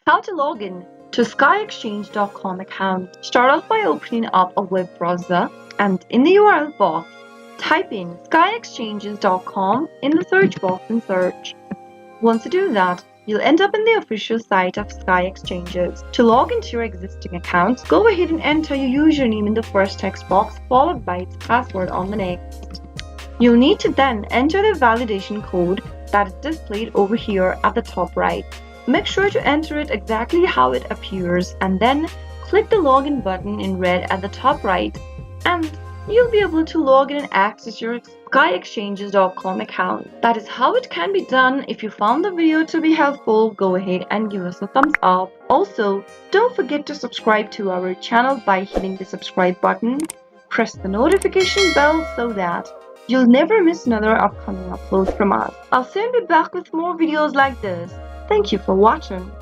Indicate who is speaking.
Speaker 1: How to log in to skyexchange.com account. Start off by opening up a web browser and in the URL box, type in skyexchanges.com in the search box and search. Once you do that, you'll end up in the official site of Sky Exchanges. To log into your existing account, go ahead and enter your username in the first text box followed by its password on the next. You'll need to then enter the validation code that is displayed over here at the top right. Make sure to enter it exactly how it appears and then click the login button in red at the top right and you'll be able to log in and access your skyexchanges.com account. That is how it can be done. If you found the video to be helpful, go ahead and give us a thumbs up. Also, don't forget to subscribe to our channel by hitting the subscribe button. Press the notification bell so that you'll never miss another upcoming upload from us. I'll soon be back with more videos like this. Thank you for watching.